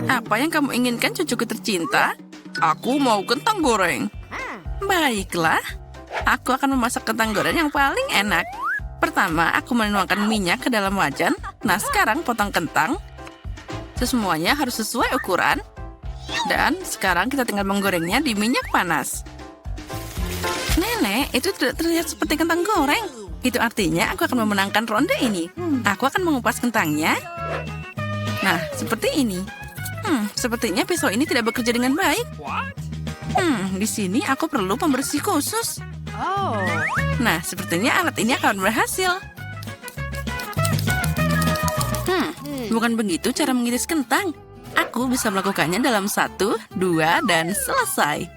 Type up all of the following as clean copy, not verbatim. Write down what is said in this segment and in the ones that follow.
Apa yang kamu inginkan, cucuku tercinta? Aku mau kentang goreng. Baiklah, aku akan memasak kentang goreng yang paling enak. Pertama, aku menuangkan minyak ke dalam wajan. Nah, sekarang potong kentang. Semuanya harus sesuai ukuran. Dan sekarang kita tinggal menggorengnya di minyak panas. Nenek, itu tidak terlihat seperti kentang goreng. Itu artinya aku akan memenangkan ronde ini. Aku akan mengupas kentangnya. Nah, seperti ini. Sepertinya pisau ini tidak bekerja dengan baik. Di sini aku perlu pembersih khusus. Nah, sepertinya alat ini akan berhasil. Bukan begitu cara mengiris kentang. Aku bisa melakukannya dalam 1, 2, dan selesai.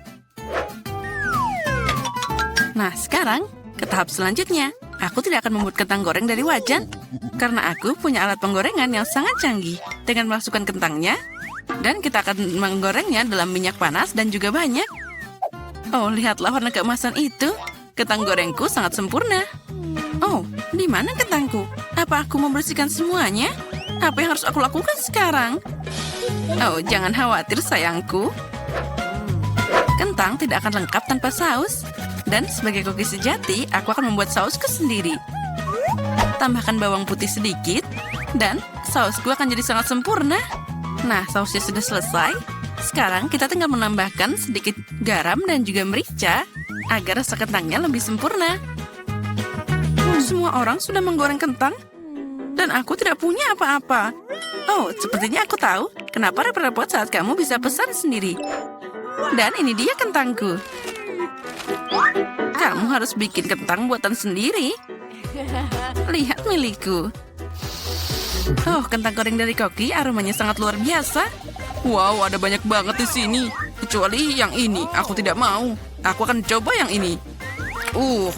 Nah, sekarang ke tahap selanjutnya. Aku tidak akan membuat kentang goreng dari wajan. Karena aku punya alat penggorengan yang sangat canggih. Dengan memasukkan kentangnya. Dan kita akan menggorengnya dalam minyak panas dan juga banyak. Oh, lihatlah warna keemasan itu. Kentang gorengku sangat sempurna. Oh, di mana kentangku? Apa aku membersihkan semuanya? Apa yang harus aku lakukan sekarang? Oh, jangan khawatir sayangku. Kentang tidak akan lengkap tanpa saus. Dan sebagai koki sejati, aku akan membuat sausku sendiri. Tambahkan bawang putih sedikit. Dan sausku akan jadi sangat sempurna. Nah, sausnya sudah selesai. Sekarang kita tinggal menambahkan sedikit garam dan juga merica agar rasa kentangnya lebih sempurna. Semua orang sudah menggoreng kentang dan aku tidak punya apa-apa. Oh, sepertinya aku tahu kenapa repot-repot saat kamu bisa pesan sendiri. Dan ini dia kentangku. Kamu harus bikin kentang buatan sendiri. Lihat milikku. Oh, kentang goreng dari Koki aromanya sangat luar biasa. Wow, ada banyak banget di sini. Kecuali yang ini, aku tidak mau. Aku akan coba yang ini.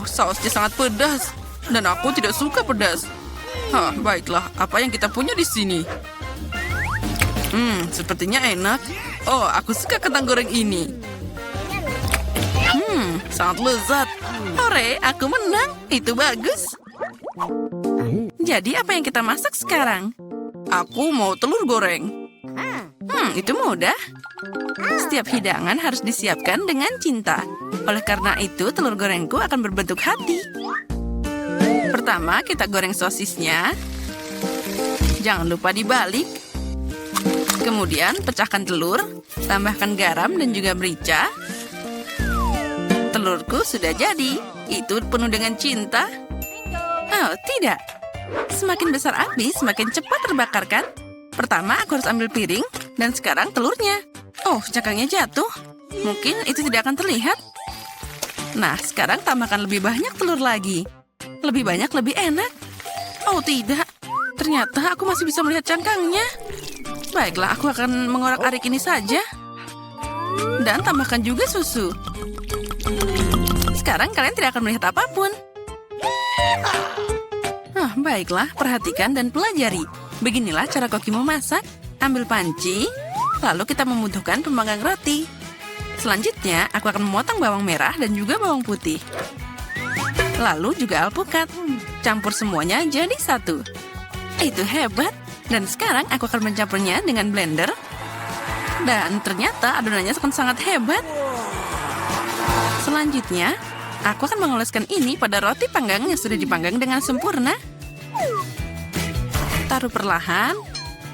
Sausnya sangat pedas. Dan aku tidak suka pedas. Baiklah, apa yang kita punya di sini? Sepertinya enak. Oh, aku suka kentang goreng ini. Sangat lezat. Hore, aku menang. Itu bagus. Jadi apa yang kita masak sekarang? Aku mau telur goreng. Itu mudah. Setiap hidangan harus disiapkan dengan cinta. Oleh karena itu, telur gorengku akan berbentuk hati. Pertama, kita goreng sosisnya. Jangan lupa dibalik. Kemudian, pecahkan telur. Tambahkan garam dan juga merica. Telurku sudah jadi. Itu penuh dengan cinta. Oh, tidak. Semakin besar api, semakin cepat terbakar, kan? Pertama, aku harus ambil piring. Dan sekarang telurnya. Oh, cangkangnya jatuh. Mungkin itu tidak akan terlihat. Nah, sekarang tambahkan lebih banyak telur lagi. Lebih banyak, lebih enak. Oh, tidak. Ternyata aku masih bisa melihat cangkangnya. Baiklah, aku akan mengorak-arik ini saja. Dan tambahkan juga susu. Sekarang kalian tidak akan melihat apapun. Baiklah, perhatikan dan pelajari. Beginilah cara Koki memasak. Ambil panci, lalu kita membutuhkan pemanggang roti. Selanjutnya, aku akan memotong bawang merah dan juga bawang putih. Lalu juga alpukat. Campur semuanya jadi satu. Itu hebat. Dan sekarang aku akan mencampurnya dengan blender. Dan ternyata adonannya akan sangat hebat. Selanjutnya, aku akan mengoleskan ini pada roti panggang yang sudah dipanggang dengan sempurna. Taruh perlahan.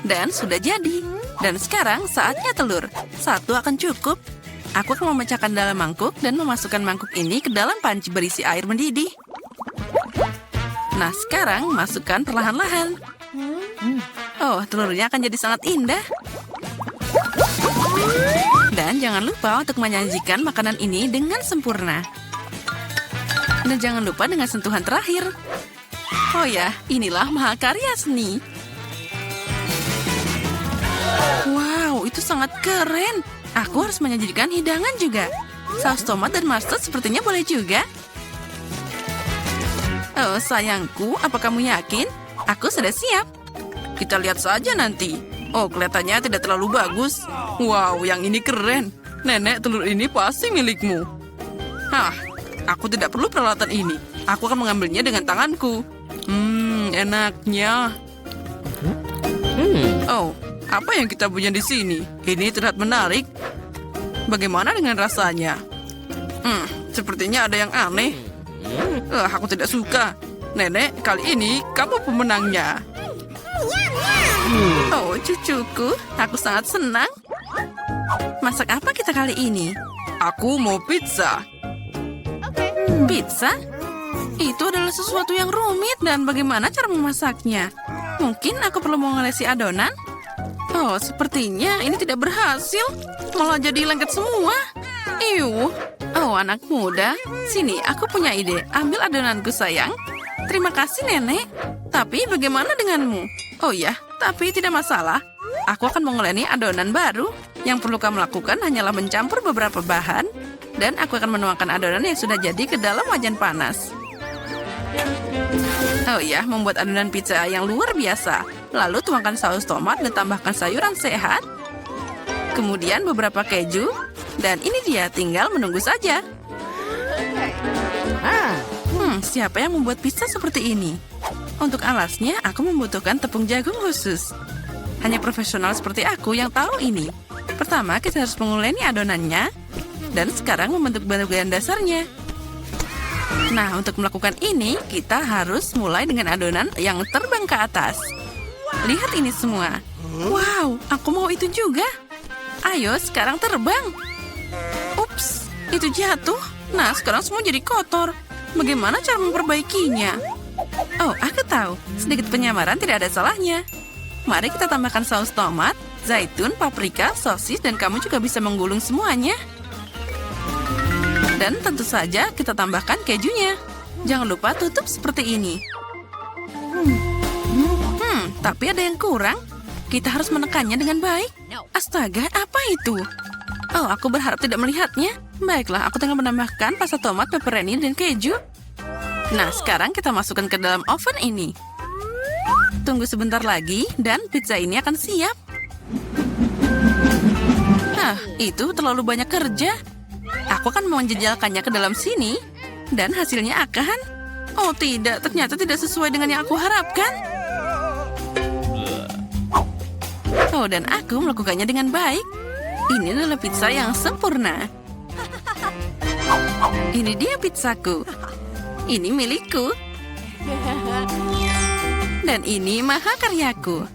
Dan sudah jadi. Dan sekarang saatnya telur. Satu akan cukup. Aku akan memecahkan dalam mangkuk dan memasukkan mangkuk ini ke dalam panci berisi air mendidih. Nah, sekarang masukkan perlahan-lahan. Oh, telurnya akan jadi sangat indah. Dan jangan lupa untuk menyajikan makanan ini dengan sempurna. Dan jangan lupa dengan sentuhan terakhir. Oh ya, inilah mahakarya seni. Wow, itu sangat keren. Aku harus menyajikan hidangan juga. Saus tomat dan mustard sepertinya boleh juga. Oh, sayangku, apa kamu yakin? Aku sudah siap. Kita lihat saja nanti. Oh, kelihatannya tidak terlalu bagus. Wow, yang ini keren. Nenek, telur ini pasti milikmu. Aku tidak perlu peralatan ini. Aku akan mengambilnya dengan tanganku. Enaknya. Oh, apa yang kita punya di sini? Ini terlihat menarik. Bagaimana dengan rasanya? Sepertinya ada yang aneh. Aku tidak suka. Nenek, kali ini kamu pemenangnya. Oh, cucuku, aku sangat senang. Masak apa kita kali ini? Aku mau pizza. Pizza? Itu adalah sesuatu yang rumit dan bagaimana cara memasaknya? Mungkin aku perlu mengolesi adonan? Oh, sepertinya ini tidak berhasil. Malah jadi lengket semua. Iuh. Oh, anak muda. Sini, aku punya ide. Ambil adonanku, sayang. Terima kasih, Nenek. Tapi bagaimana denganmu? Oh ya, tapi tidak masalah. Aku akan menguleni adonan baru. Yang perlu kamu lakukan hanyalah mencampur beberapa bahan. Dan aku akan menuangkan adonan yang sudah jadi ke dalam wajan panas. Oh ya, membuat adonan pizza yang luar biasa. Lalu tuangkan saus tomat dan tambahkan sayuran sehat. Kemudian beberapa keju. Dan ini dia, tinggal menunggu saja. Siapa yang membuat pizza seperti ini? Untuk alasnya, aku membutuhkan tepung jagung khusus. Hanya profesional seperti aku yang tahu ini. Pertama, kita harus menguleni adonannya. Dan sekarang membentuk bagian dasarnya. Nah, untuk melakukan ini, kita harus mulai dengan adonan yang terbang ke atas. Lihat ini semua. Wow, aku mau itu juga. Ayo, sekarang terbang. Ups, itu jatuh. Nah, sekarang semua jadi kotor. Bagaimana cara memperbaikinya? Oh, aku tahu. Sedikit penyamaran tidak ada salahnya. Mari kita tambahkan saus tomat, zaitun, paprika, sosis, dan kamu juga bisa menggulung semuanya. Dan tentu saja kita tambahkan kejunya. Jangan lupa tutup seperti ini. Tapi ada yang kurang. Kita harus menekannya dengan baik. Astaga, apa itu? Oh, aku berharap tidak melihatnya. Baiklah, aku tinggal menambahkan pasta tomat, pepperoni, dan keju. Nah, sekarang kita masukkan ke dalam oven ini. Tunggu sebentar lagi, dan pizza ini akan siap. Itu terlalu banyak kerja. Aku akan menjejalkannya ke dalam sini, dan hasilnya akan... Oh tidak, ternyata tidak sesuai dengan yang aku harapkan. Oh, dan aku melakukannya dengan baik. Ini adalah pizza yang sempurna. Ini dia pizzaku. Ini milikku. Dan ini mahakaryaku.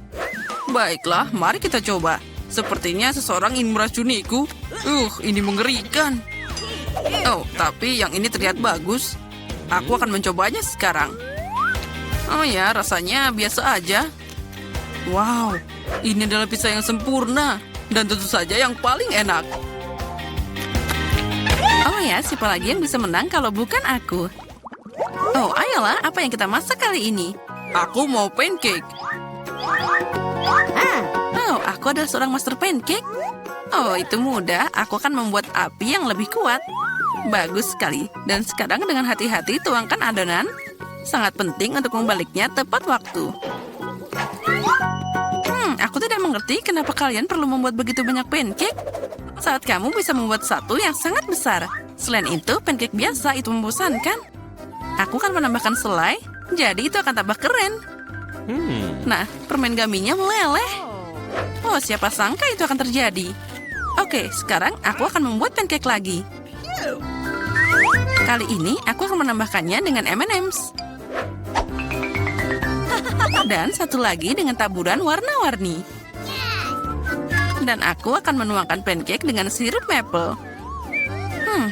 Baiklah, mari kita coba. Sepertinya seseorang ingin meracuniku. Ini mengerikan. Oh, tapi yang ini terlihat bagus. Aku akan mencobanya sekarang. Oh ya, rasanya biasa aja. Wow, ini adalah pizza yang sempurna. Dan tentu saja yang paling enak. Oh ya, siapa lagi yang bisa menang kalau bukan aku? Oh, ayolah, apa yang kita masak kali ini? Aku mau pancake. Oh, aku adalah seorang master pancake. Oh, itu mudah. Aku akan membuat api yang lebih kuat. Bagus sekali. Dan sekarang dengan hati-hati tuangkan adonan. Sangat penting untuk membaliknya tepat waktu. Aku tidak mengerti kenapa kalian perlu membuat begitu banyak pancake. Saat kamu bisa membuat satu yang sangat besar. Selain itu, pancake biasa itu membosankan. Aku akan menambahkan selai, jadi itu akan tambah keren. Nah, permen gaminya meleleh. Oh, siapa sangka itu akan terjadi. Oke, sekarang aku akan membuat pancake lagi. Kali ini, aku akan menambahkannya dengan M&M's. Dan satu lagi dengan taburan warna-warni. Dan aku akan menuangkan pancake dengan sirup maple.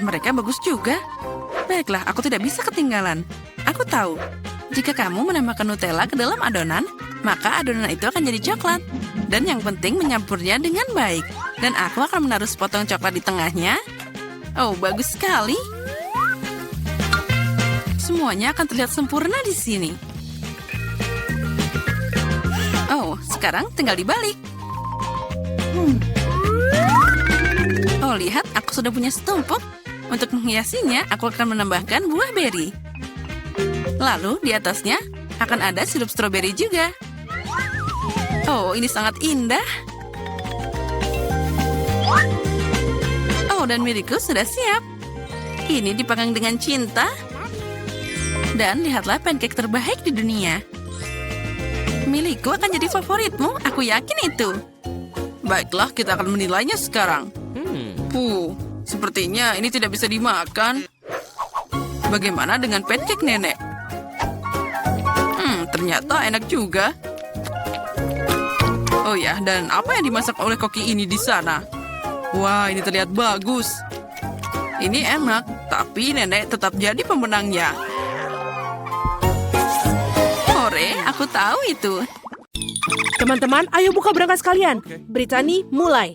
Mereka bagus juga. Baiklah, aku tidak bisa ketinggalan. Aku tahu, jika kamu menambahkan Nutella ke dalam adonan, maka adonan itu akan jadi coklat. Dan yang penting menyampurnya dengan baik. Dan aku akan menaruh sepotong coklat di tengahnya. Oh, bagus sekali. Semuanya akan terlihat sempurna di sini. Oh, sekarang tinggal dibalik. Oh, lihat, aku sudah punya setumpuk. Untuk menghiasinya, aku akan menambahkan buah beri. Lalu, di atasnya akan ada sirup stroberi juga. Oh, ini sangat indah. Oh, dan milikku sudah siap. Ini dipanggang dengan cinta. Dan lihatlah pancake terbaik di dunia. Milikku akan jadi favoritmu, aku yakin itu. Baiklah, kita akan menilainya sekarang. Sepertinya ini tidak bisa dimakan. Bagaimana dengan pancake nenek? Ternyata enak juga. Oh ya, dan apa yang dimasak oleh koki ini di sana? Wah, ini terlihat bagus. Ini enak, tapi nenek tetap jadi pemenangnya. Hore, aku tahu itu. Teman-teman, ayo buka berangkas kalian. Brittany, mulai.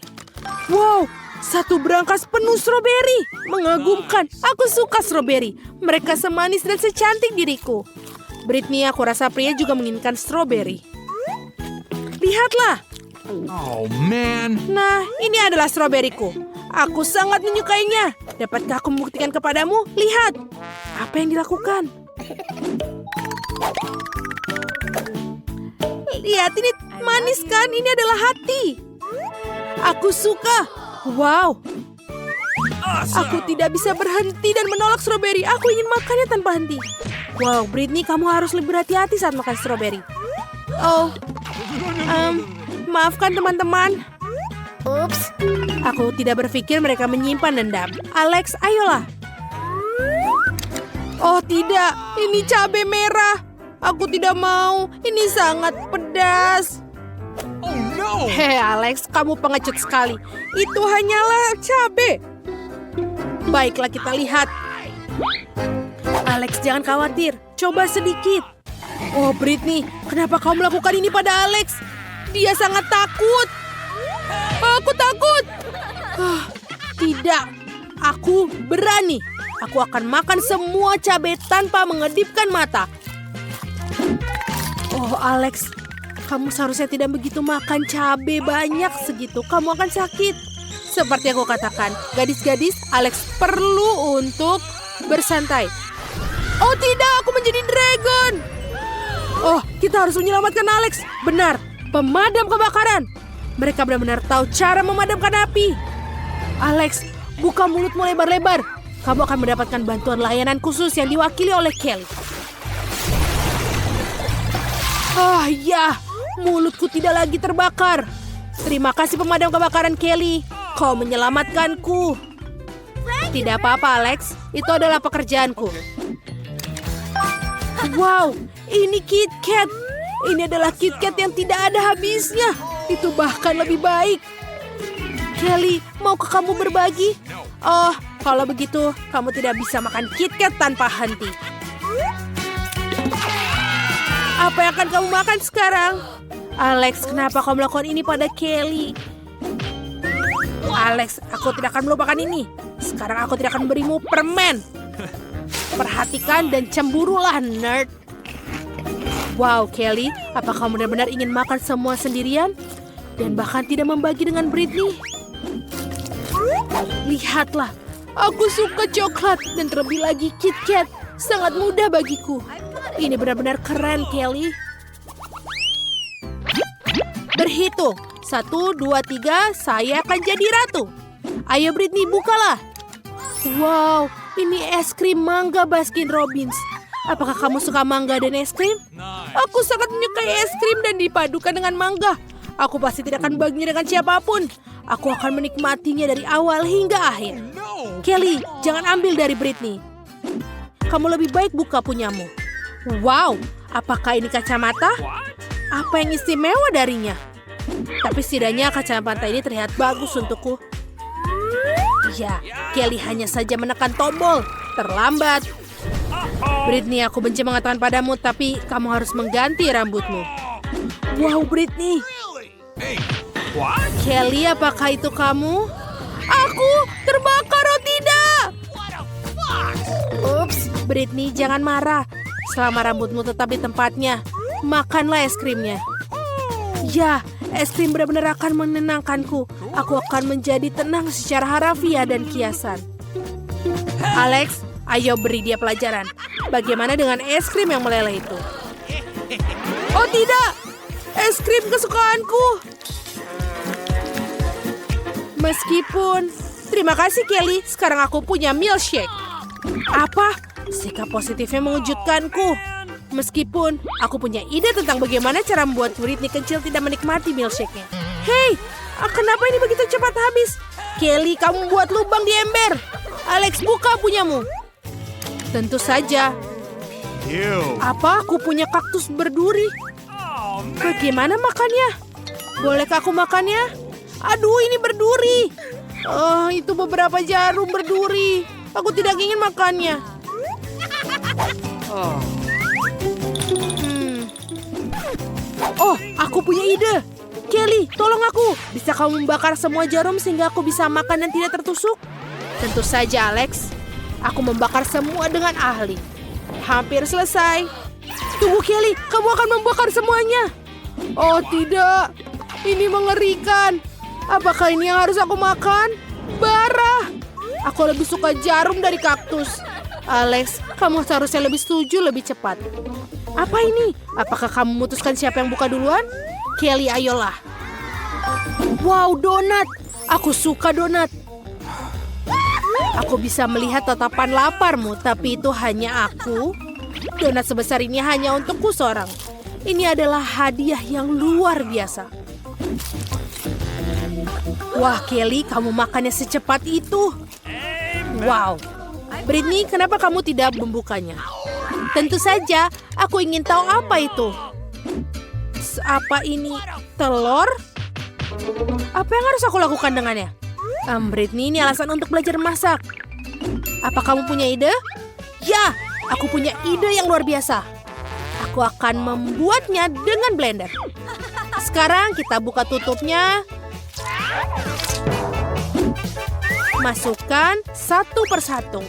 Wow, satu berangkas penuh stroberi. Mengagumkan, aku suka stroberi. Mereka semanis dan secantik diriku. Brittany, aku rasa pria juga menginginkan stroberi. Lihatlah. Oh, man. Nah, ini adalah stroberiku. Aku sangat menyukainya. Dapatkah aku membuktikan kepadamu? Lihat. Apa yang dilakukan? Lihat, ini manis kan? Ini adalah hati. Aku suka. Wow. Aku tidak bisa berhenti dan menolak stroberi. Aku ingin makannya tanpa henti. Wow, Brittany, kamu harus lebih berhati-hati saat makan stroberi. Oh, maafkan teman-teman. Ups. Aku tidak berpikir mereka menyimpan dendam. Alex, ayolah. Oh tidak, ini cabai merah. Aku tidak mau, ini sangat pedas. Oh, no. Hei Alex, kamu pengecut sekali. Itu hanyalah cabai. Baiklah, kita lihat. Alex, jangan khawatir. Coba sedikit. Oh, Brittany, kenapa kau melakukan ini pada Alex? Dia sangat takut. Aku takut. Tidak, aku berani. Aku akan makan semua cabai tanpa mengedipkan mata. Oh, Alex, kamu seharusnya tidak begitu makan cabai banyak segitu. Kamu akan sakit. Seperti aku katakan, gadis-gadis, Alex perlu untuk bersantai. Oh tidak, aku menjadi dragon. Oh, kita harus menyelamatkan Alex. Benar, pemadam kebakaran. Mereka benar-benar tahu cara memadamkan api. Alex, buka mulutmu lebar-lebar. Kamu akan mendapatkan bantuan layanan khusus yang diwakili oleh Kelly. Oh ya, mulutku tidak lagi terbakar. Terima kasih pemadam kebakaran Kelly. Kau menyelamatkanku. Tidak apa-apa Alex, itu adalah pekerjaanku. Wow, ini KitKat. Ini adalah KitKat yang tidak ada habisnya. Itu bahkan lebih baik. Kelly, maukah kamu berbagi? Oh, kalau begitu, kamu tidak bisa makan KitKat tanpa henti. Apa yang akan kamu makan sekarang? Alex, kenapa kau melakukan ini pada Kelly? Alex, aku tidak akan melupakan ini. Sekarang aku tidak akan berimu permen. Perhatikan dan cemburulah, nerd. Wow, Kelly, apa kamu benar-benar ingin makan semua sendirian? Dan bahkan tidak membagi dengan Brittany? Lihatlah, aku suka coklat dan terlebih lagi KitKat. Sangat mudah bagiku. Ini benar-benar keren, Kelly. Berhitung. 1, 2, 3, saya akan jadi ratu. Ayo Brittany, bukalah. Wow, ini es krim mangga Baskin Robbins. Apakah kamu suka mangga dan es krim? Aku sangat menyukai es krim dan dipadukan dengan mangga. Aku pasti tidak akan baginya dengan siapapun. Aku akan menikmatinya dari awal hingga akhir. Kelly, jangan ambil dari Brittany. Kamu lebih baik buka punyamu. Wow, apakah ini kacamata? Apa yang istimewa darinya? Tapi setidaknya kacamata ini terlihat bagus untukku. Ya, Kelly hanya saja menekan tombol. Terlambat. Brittany, aku benci mengatakan padamu, tapi kamu harus mengganti rambutmu. Wow, Brittany. Kelly, apakah itu kamu? Aku terbakar, oh tidak. Ups, Brittany, jangan marah. Selama rambutmu tetap di tempatnya, makanlah es krimnya. Ya, es krim benar-benar akan menenangkanku. Aku akan menjadi tenang secara harafiah dan kiasan. Alex, ayo beri dia pelajaran. Bagaimana dengan es krim yang meleleh itu? Oh tidak, es krim kesukaanku. Meskipun, terima kasih Kelly, sekarang aku punya milkshake. Apa? Sikap positifnya mengejutkanku. Meskipun aku punya ide tentang bagaimana cara membuat Brittany kecil tidak menikmati milkshake-nya. Hei, Kenapa ini begitu cepat habis? Kelly, kamu buat lubang di ember. Alex, buka punyamu. Tentu saja. Ew. Apa? Aku punya kaktus berduri. Bagaimana makannya? Bolehkah aku makannya? Aduh, ini berduri. Itu beberapa jarum berduri. Aku tidak ingin makannya. Oh, aku punya ide. Kelly, tolong aku. Bisa kamu membakar semua jarum sehingga aku bisa makan dan tidak tertusuk? Tentu saja, Alex. Aku membakar semua dengan ahli. Hampir selesai. Tunggu, Kelly. Kamu akan membakar semuanya. Oh, tidak. Ini mengerikan. Apakah ini yang harus aku makan? Bara. Aku lebih suka jarum dari kaktus. Alex, kamu seharusnya lebih setuju lebih cepat. Apa ini? Apakah kamu memutuskan siapa yang buka duluan? Kelly, ayolah. Wow, donat. Aku suka donat. Aku bisa melihat tatapan laparmu, tapi itu hanya aku. Donat sebesar ini hanya untukku seorang. Ini adalah hadiah yang luar biasa. Wah, Kelly, kamu makannya secepat itu. Wow. Britney, kenapa kamu tidak membukanya? Tentu saja, aku ingin tahu apa itu. Apa ini telur? Apa yang harus aku lakukan dengannya? Britney, ini alasan untuk belajar masak. Apa kamu punya ide? Ya, aku punya ide yang luar biasa. Aku akan membuatnya dengan blender. Sekarang kita buka tutupnya. Masukkan satu persatu.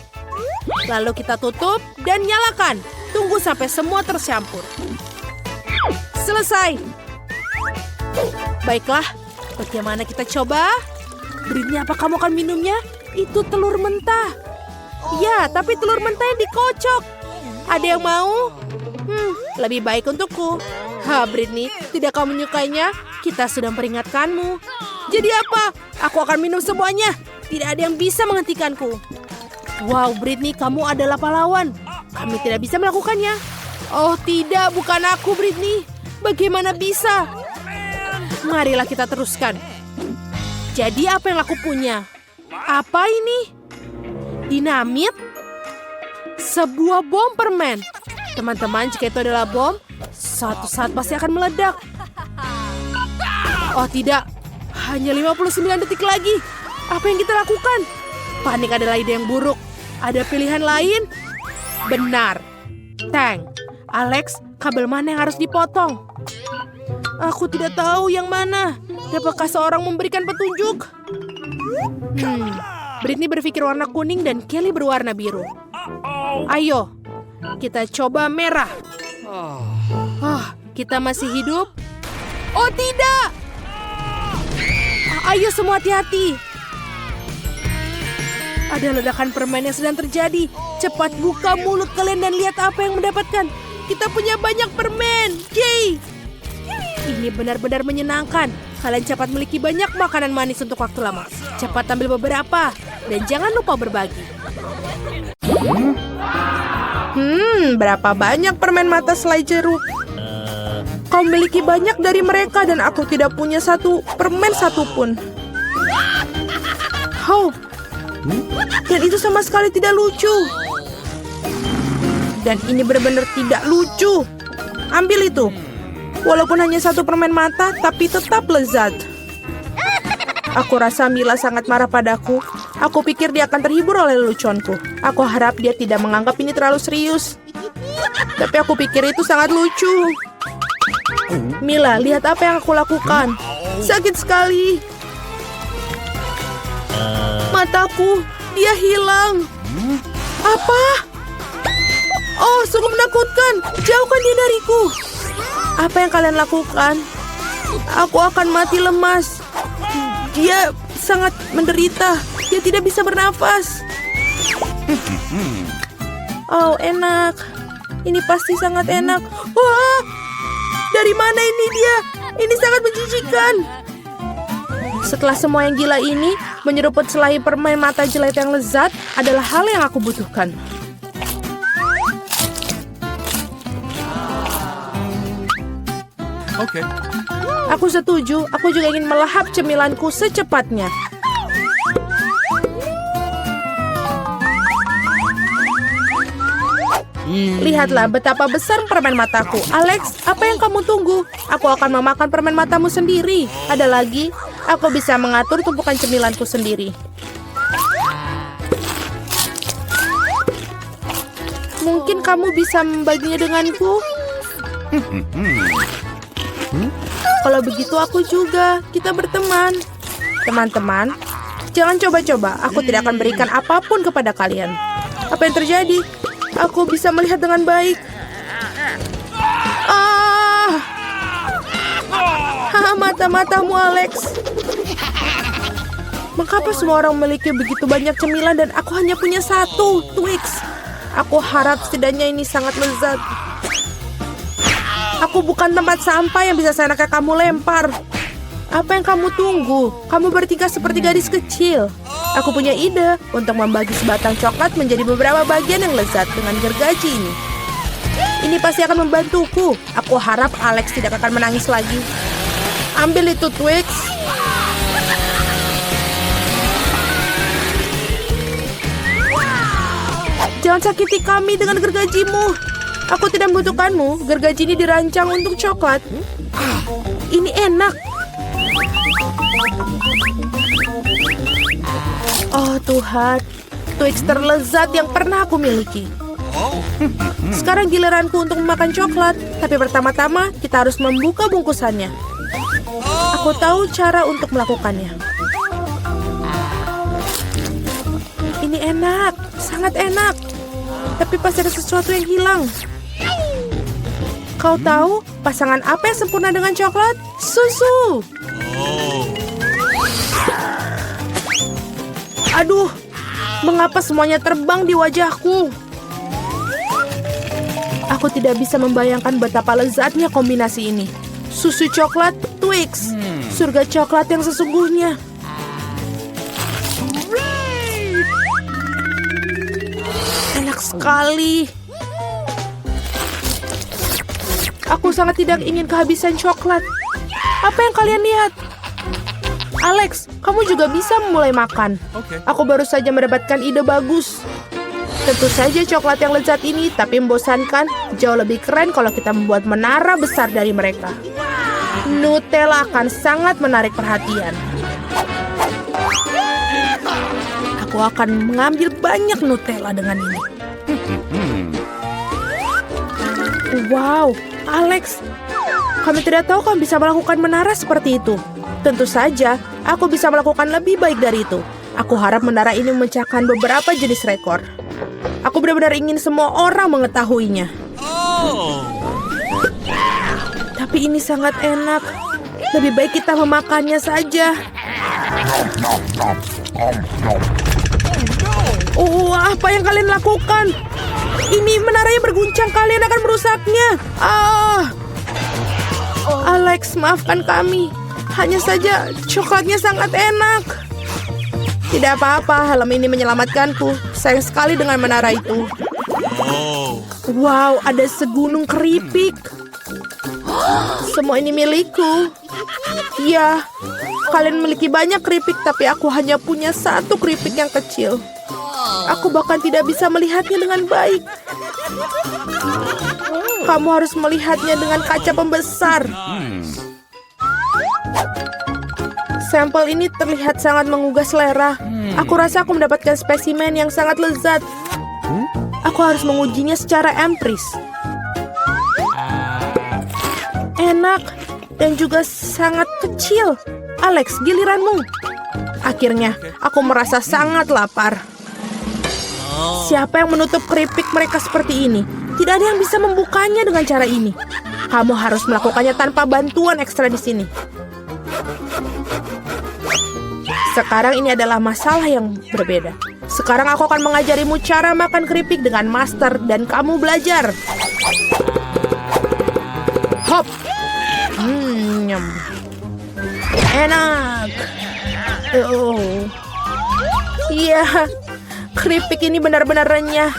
Lalu kita tutup dan nyalakan. Tunggu sampai semua tercampur. Selesai. Baiklah, bagaimana kita coba? Britney, apa kamu akan minumnya? Itu telur mentah. Ya, tapi telur mentah yang dikocok. Ada yang mau? Lebih baik untukku. Britney, tidak kamu menyukainya? Kita sudah memperingatkanmu. Jadi apa? Aku akan minum semuanya. Tidak ada yang bisa menghentikanku. Wow, Britney, kamu adalah pahlawan. Kami tidak bisa melakukannya. Oh tidak, bukan aku, Britney. Bagaimana bisa? Marilah kita teruskan. Jadi apa yang aku punya? Apa ini? Dinamit? Sebuah bom permen. Teman-teman, jika itu adalah bom, suatu saat pasti akan meledak. Oh tidak, hanya 59 detik lagi. Apa yang kita lakukan? Panik adalah ide yang buruk. Ada pilihan lain? Benar. Tank. Alex, kabel mana yang harus dipotong? Aku tidak tahu yang mana. Dapatkah seorang memberikan petunjuk? Britney berpikir warna kuning dan Kelly berwarna biru. Ayo, kita coba merah. Kita masih hidup? Oh tidak! Ayo semua hati-hati. Ada ledakan permen yang sedang terjadi. Cepat buka mulut kalian dan lihat apa yang mendapatkan. Kita punya banyak permen. Yeay! Ini benar-benar menyenangkan. Kalian cepat memiliki banyak makanan manis untuk waktu lama. Cepat ambil beberapa. Dan jangan lupa berbagi. Berapa banyak permen mata selai jeruk? Kau memiliki banyak dari mereka dan aku tidak punya satu permen satupun. Dan itu sama sekali tidak lucu. Dan ini benar-benar tidak lucu. Ambil itu. Walaupun hanya satu permen mata, tapi tetap lezat. Aku rasa Mila sangat marah padaku. Aku pikir dia akan terhibur oleh leluconku. Aku harap dia tidak menganggap ini terlalu serius. Tapi aku pikir itu sangat lucu. Mila, lihat apa yang aku lakukan. Sakit sekali. Mataku, dia hilang. Apa? Oh, sungguh menakutkan. Jauhkan dia dariku. Apa yang kalian lakukan? Aku akan mati lemas. Dia sangat menderita. Dia tidak bisa bernafas. Oh, enak. Ini pasti sangat enak. Wah! Dari mana ini dia? Ini sangat menjijikan. Setelah semua yang gila ini, menyeruput selai permen mata jelek yang lezat adalah hal yang aku butuhkan. Okay. Aku setuju, aku juga ingin melahap cemilanku secepatnya. Lihatlah betapa besar permen mataku. Alex, apa yang kamu tunggu? Aku akan memakan permen matamu sendiri. Ada lagi, aku bisa mengatur tumpukan cemilanku sendiri. Mungkin kamu bisa membaginya denganku? Kalau begitu aku juga. Kita berteman. Teman-teman, jangan coba-coba. Aku tidak akan berikan apapun kepada kalian. Apa yang terjadi? Aku bisa melihat dengan baik. Mata-matamu, Alex. Mengapa semua orang memiliki begitu banyak cemilan dan aku hanya punya satu, Twix? Aku harap setidaknya ini sangat lezat. Aku bukan tempat sampah yang bisa seenaknya kamu lempar. Apa yang kamu tunggu? Kamu bertingkah seperti gadis kecil. Aku punya ide untuk membagi sebatang coklat menjadi beberapa bagian yang lezat dengan gergaji ini. Ini pasti akan membantuku. Aku harap Alex tidak akan menangis lagi. Ambil itu, Twix. Jangan sakiti kami dengan gergajimu. Aku tidak membutuhkanmu. Gergaji ini dirancang untuk coklat. Ini enak. Oh Tuhan, Twix terlezat yang pernah aku miliki. Sekarang giliranku untuk memakan coklat. Tapi pertama-tama kita harus membuka bungkusannya. Aku tahu cara untuk melakukannya. Ini enak, sangat enak. Tapi pasti ada sesuatu yang hilang. Kau tahu pasangan apa yang sempurna dengan coklat? Susu. Aduh, mengapa semuanya terbang di wajahku? Aku tidak bisa membayangkan betapa lezatnya kombinasi ini. Susu coklat, Twix. Surga coklat yang sesungguhnya. Enak sekali. Aku sangat tidak ingin kehabisan coklat. Apa yang kalian lihat? Alex, kamu juga bisa mulai makan. Aku baru saja mendapatkan ide bagus. Tentu saja coklat yang lezat ini, tapi membosankan. Jauh lebih keren kalau kita membuat menara besar dari mereka. Nutella akan sangat menarik perhatian. Aku akan mengambil banyak Nutella dengan ini. Wow, Alex, kami tidak tahu kamu bisa melakukan menara seperti itu. Tentu saja, aku bisa melakukan lebih baik dari itu. Aku harap menara ini memecahkan beberapa jenis rekor. Aku benar-benar ingin semua orang mengetahuinya. Tapi ini sangat enak. Lebih baik kita memakannya saja. Oh, apa yang kalian lakukan? Ini menaranya berguncang, kalian akan merusaknya. Alex, maafkan kami. Hanya saja coklatnya sangat enak. Tidak apa-apa, helm ini menyelamatkanku. Sayang sekali dengan menara itu. Wow, ada segunung keripik. Semua ini milikku. Ya, kalian memiliki banyak keripik, tapi aku hanya punya satu keripik yang kecil. Aku bahkan tidak bisa melihatnya dengan baik. Kamu harus melihatnya dengan kaca pembesar. Sampel ini terlihat sangat menggugah selera. Aku rasa aku mendapatkan spesimen yang sangat lezat. Aku harus mengujinya secara empiris. Enak dan juga sangat kecil. Alex, giliranmu. Akhirnya, aku merasa sangat lapar. Siapa yang menutup keripik mereka seperti ini? Tidak ada yang bisa membukanya dengan cara ini. Kamu harus melakukannya tanpa bantuan ekstra di sini. Sekarang ini adalah masalah yang berbeda. Sekarang aku akan mengajarimu cara makan keripik dengan master dan kamu belajar. Hop. Nyam. Enak. Iya, keripik ini benar-benar renyah.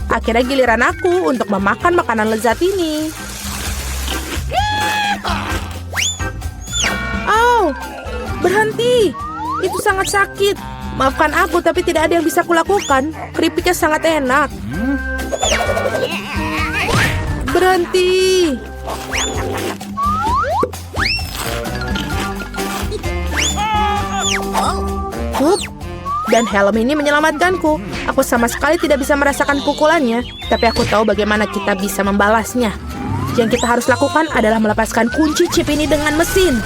Akhirnya giliran aku untuk memakan makanan lezat ini. Berhenti! Itu sangat sakit. Maafkan aku, tapi tidak ada yang bisa kulakukan. Keripiknya sangat enak. Berhenti! Hup. Dan helm ini menyelamatkanku. Aku sama sekali tidak bisa merasakan pukulannya, tapi aku tahu bagaimana kita bisa membalasnya. Yang kita harus lakukan adalah melepaskan kunci chip ini dengan mesin.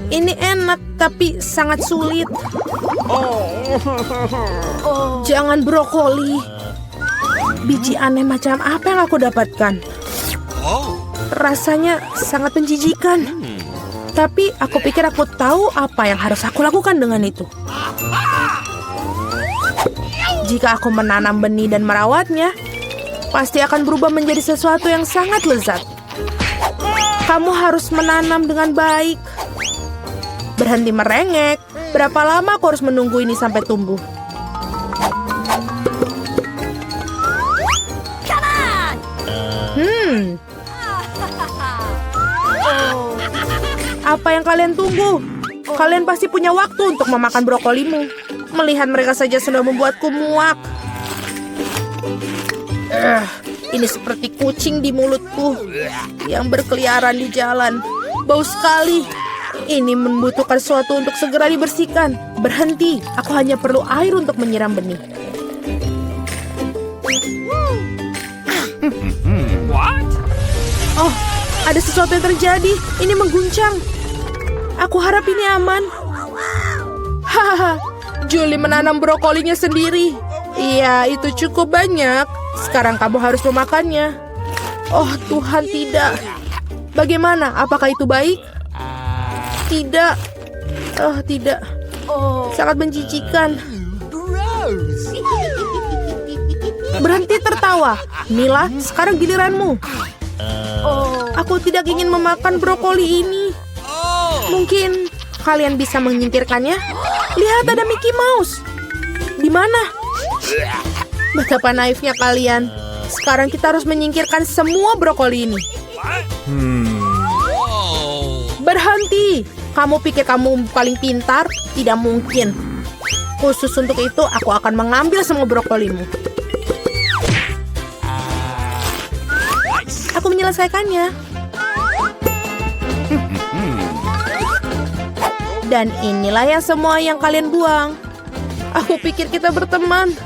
Ini enak, tapi sangat sulit. Jangan brokoli. Biji aneh macam apa yang aku dapatkan? Rasanya sangat menjijikan. Tapi aku pikir aku tahu apa yang harus aku lakukan dengan itu. Jika aku menanam benih dan merawatnya, pasti akan berubah menjadi sesuatu yang sangat lezat. Kamu harus menanam dengan baik. Berhenti merengek. Berapa lama aku harus menunggu ini sampai tumbuh? Apa yang kalian tunggu? Kalian pasti punya waktu untuk memakan brokolimu. Melihat mereka saja sudah membuatku muak. Ini seperti kucing di mulutku yang berkeliaran di jalan. Bau sekali. Ini membutuhkan sesuatu untuk segera dibersihkan. Berhenti, aku hanya perlu air untuk menyiram benih. What? Oh, ada sesuatu yang terjadi. Ini mengguncang. Aku harap ini aman. Hahaha, Julie menanam brokolinya sendiri. Iya, itu cukup banyak. Sekarang kamu harus memakannya. Oh Tuhan, tidak. Bagaimana? Apakah itu baik? Tidak. Oh, tidak. Sangat menjijikan. Berhenti tertawa. Mila, sekarang giliranmu. Aku tidak ingin memakan brokoli ini. Mungkin kalian bisa menyingkirkannya? Lihat, ada Mickey Mouse. Di mana? Betapa naifnya kalian. Sekarang kita harus menyingkirkan semua brokoli ini. Berhenti! Kamu pikir kamu paling pintar? Tidak mungkin. Khusus untuk itu, aku akan mengambil semua brokolimu. Aku menyelesaikannya. Dan inilah yang semua yang kalian buang. Aku pikir kita berteman.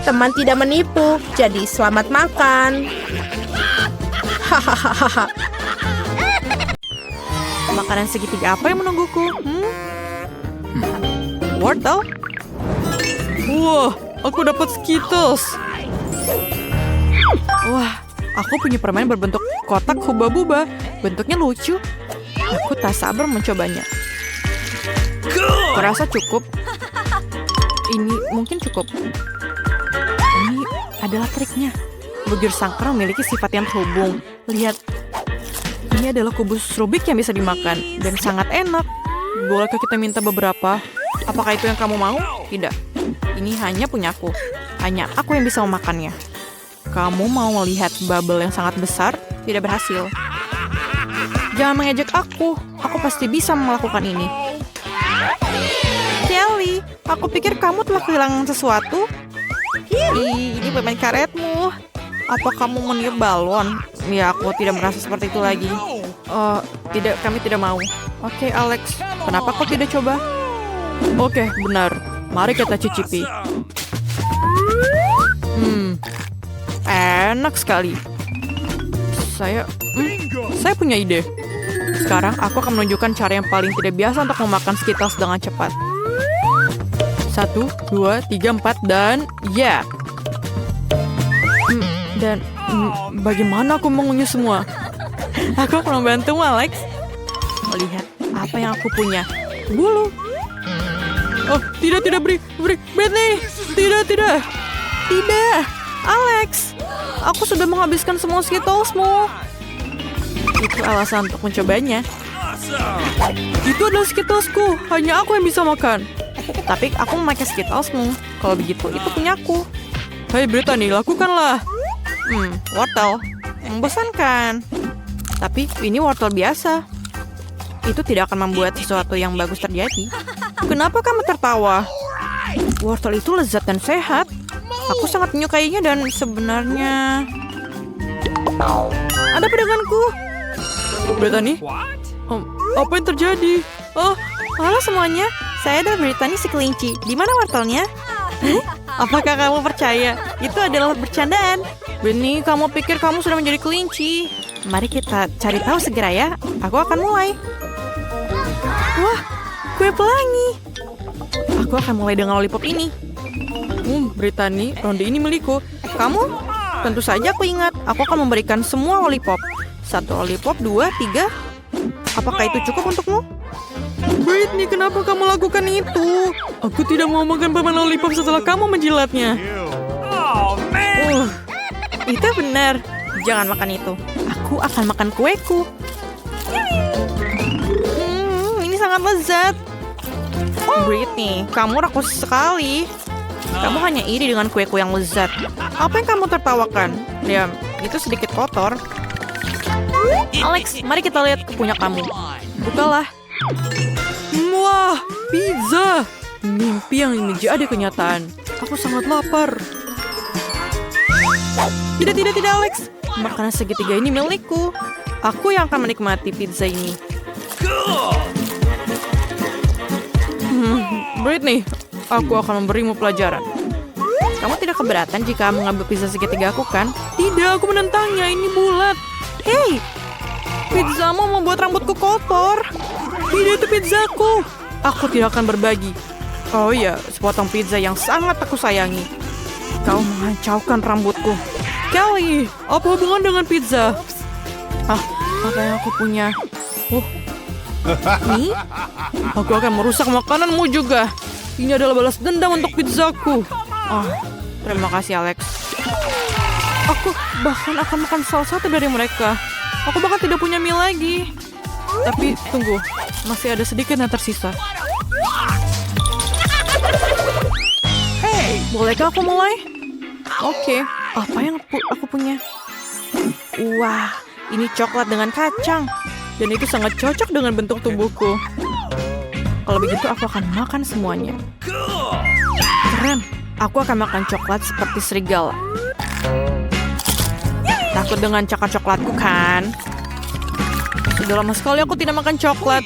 Teman tidak menipu, jadi selamat makan. Hahaha. Makanan segitiga apa yang menungguku? Wortel? Wah, aku dapat Skittles. Wah, aku punya permen berbentuk kotak huba-buba. Bentuknya lucu. Aku tak sabar mencobanya. Kurasa cukup. Ini mungkin cukup. Ini adalah triknya. Bugir sangkar memiliki sifat yang terhubung. Lihat. Ini adalah kubus Rubik yang bisa dimakan. Dan sangat enak. Bolehkah kita minta beberapa? Apakah itu yang kamu mau? Tidak. Ini hanya punyaku. Hanya aku yang bisa memakannya. Kamu mau melihat bubble yang sangat besar? Tidak berhasil. Jangan mengejek aku. Aku pasti bisa melakukan ini. Kelly, aku pikir kamu telah kehilangan sesuatu. Ini permen karetmu. Apa kamu meniup balon? Ya, aku tidak merasa seperti itu lagi. Tidak, kami tidak mau. Oke, Alex. Kenapa kau tidak coba? Oke, benar. Mari kita cicipi. Enak sekali. Saya punya ide. Sekarang aku akan menunjukkan cara yang paling tidak biasa untuk memakan Skittles dengan cepat. 1, 2, 3, 4, dan ya. Dan bagaimana aku mengunyah semua? Aku akan membantumu, Alex. Lihat apa yang aku punya. Bulu. Oh, tidak, Britney. Tidak. Alex, aku sudah menghabiskan semua Skittlesmu. Itu alasan untuk mencobanya. Itu adalah Skittlesku. Hanya aku yang bisa makan. Tapi aku memakai Skittlesmu. Kalau begitu, itu punyaku. Hai Brittany, lakukanlah. Wortel. Membosankan. Tapi ini wortel biasa. Itu tidak akan membuat sesuatu yang bagus terjadi. Kenapa kamu tertawa? Wortel itu lezat dan sehat. Aku sangat menyukainya dan sebenarnya... Ada pedaganganku. Brittany? Apa yang terjadi? Oh, halo semuanya. Saya adalah Brittany si kelinci. Di mana wortelnya? Apakah kamu percaya? Itu adalah bercandaan. Brittany, kamu pikir kamu sudah menjadi kelinci? Mari kita cari tahu segera ya. Aku akan mulai. Wah, kue pelangi. Aku akan mulai dengan lollipop ini. Brittany, ronde ini milikku. Kamu? Tentu saja aku ingat. Aku akan memberikan semua lollipop. 1 lollipop, 2, 3. Apakah itu cukup untukmu? Brittany, kenapa kamu lakukan itu? Aku tidak mau makan permen lollipop setelah kamu menjilatnya. Oh, man. Itu benar. Jangan makan itu. Aku akan makan kueku. Ini sangat lezat. Brittany, kamu rakus sekali. Kamu hanya iri dengan kueku yang lezat. Apa yang kamu tertawakan? Diam, itu sedikit kotor. Alex, mari kita lihat ke punya kamu. Bukalah. Wah, pizza. Mimpi yang menjadi kenyataan. Aku sangat lapar. Tidak, Alex. Makanan segitiga ini milikku. Aku yang akan menikmati pizza ini. Brittany, aku akan memberimu pelajaran. Kamu tidak keberatan jika mengambil pizza segitiga aku, kan? Tidak, aku menentangnya. Ini bulat. Hei, pizzamu membuat rambutku kotor. Tidak, itu pizzaku. Aku tidak akan berbagi. Oh iya, sepotong pizza yang sangat aku sayangi. Kau menghancurkan rambutku. Kelly, apa hubungan dengan pizza? Apa yang aku punya? Ini? Aku akan merusak makananmu juga. Ini adalah balas dendam untuk pizzaku. Terima kasih, Alex. Aku bahkan akan makan salah satu dari mereka. Aku bahkan tidak punya mie lagi. Tapi tunggu, masih ada sedikit yang tersisa. Hey, bolehkah aku mulai? Oke, apa yang aku punya? Wah, ini coklat dengan kacang. Dan itu sangat cocok dengan bentuk tubuhku. Kalau begitu aku akan makan semuanya. Keren, aku akan makan coklat seperti serigala. Takut dengan coklatku kan? Sudah lama sekali aku tidak makan coklat.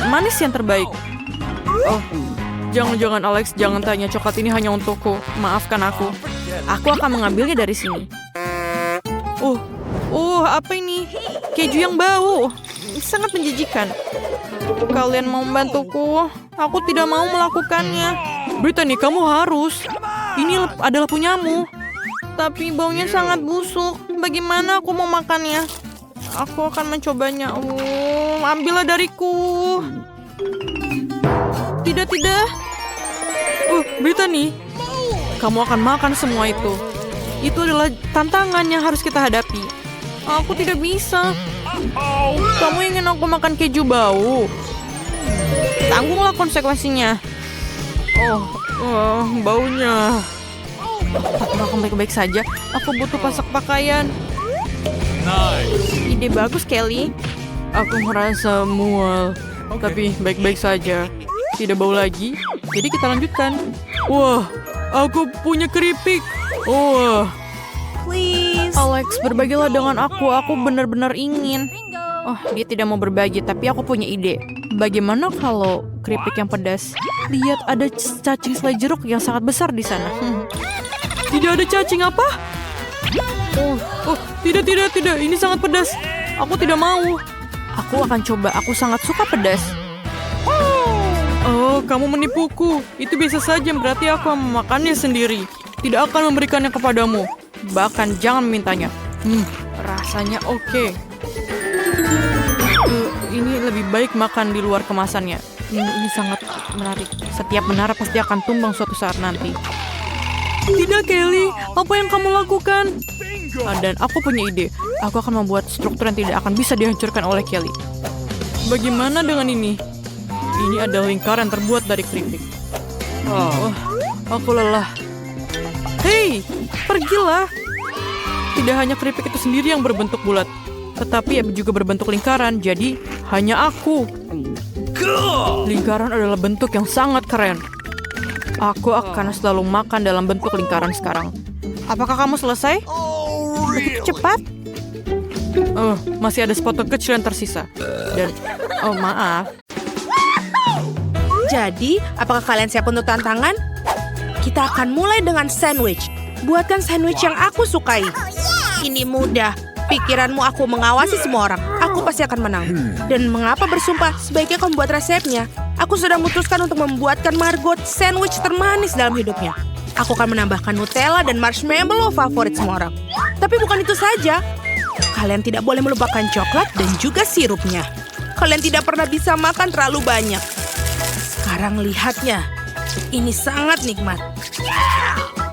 Manis yang terbaik. Oh, jangan Alex, jangan tanya, coklat ini hanya untukku. Maafkan aku. Aku akan mengambilnya dari sini. Apa ini? Keju yang bau. Sangat menjijikan. Kalian mau membantuku? Aku tidak mau melakukannya. Brittany, kamu harus. Ini adalah punyamu. Tapi baunya sangat busuk. Bagaimana aku mau makannya? Aku akan mencobanya. Ambillah dariku. Tidak. Brittany, kamu akan makan semua itu. Itu adalah tantangan yang harus kita hadapi. Aku tidak bisa. Kamu ingin aku makan keju bau? Tanggunglah konsekuensinya. Baunya. Aku akan baik-baik saja. Aku butuh pasak pakaian. Nice. Ide bagus, Kelly. Aku merasa mual. Tapi baik-baik saja. Tidak bau lagi. Jadi kita lanjutkan. Wah, aku punya keripik. Please. Alex, berbagilah dengan aku. Aku benar-benar ingin. Dia tidak mau berbagi, tapi aku punya ide. Bagaimana kalau keripik yang pedas? Lihat, ada cacing selai jeruk yang sangat besar di sana. Tidak ada cacing apa? Tidak. Ini sangat pedas. Aku tidak mau. Aku akan coba. Aku sangat suka pedas. Kamu menipuku. Itu biasa saja, berarti aku akan memakannya sendiri. Tidak akan memberikannya kepadamu. Bahkan jangan memintanya. Rasanya oke. Ini lebih baik makan di luar kemasannya. Ini sangat menarik. Setiap menara pasti akan tumbang suatu saat nanti. Tidak, Kelly. Apa yang kamu lakukan? Dan aku punya ide. Aku akan membuat struktur yang tidak akan bisa dihancurkan oleh Kelly. Bagaimana dengan ini? Ini adalah lingkaran terbuat dari keripik. Aku lelah. Hei, pergilah. Tidak hanya keripik itu sendiri yang berbentuk bulat. Tetapi juga berbentuk lingkaran, jadi hanya aku. Lingkaran adalah bentuk yang sangat keren. Aku akan selalu makan dalam bentuk lingkaran sekarang. Apakah kamu selesai? Begitu cepat? Masih ada sepotong kecil yang tersisa. Dan, maaf. Jadi, apakah kalian siap untuk tantangan? Kita akan mulai dengan sandwich. Buatkan sandwich yang aku sukai. Ini mudah. Pikiranmu aku mengawasi semua orang. Aku pasti akan menang. Dan mengapa bersumpah? Sebaiknya kamu buat resepnya. Aku sudah memutuskan untuk membuatkan Margot sandwich termanis dalam hidupnya. Aku akan menambahkan Nutella dan marshmallow favorit semua orang. Tapi bukan itu saja. Kalian tidak boleh melupakan coklat dan juga sirupnya. Kalian tidak pernah bisa makan terlalu banyak. Sekarang lihatnya. Ini sangat nikmat.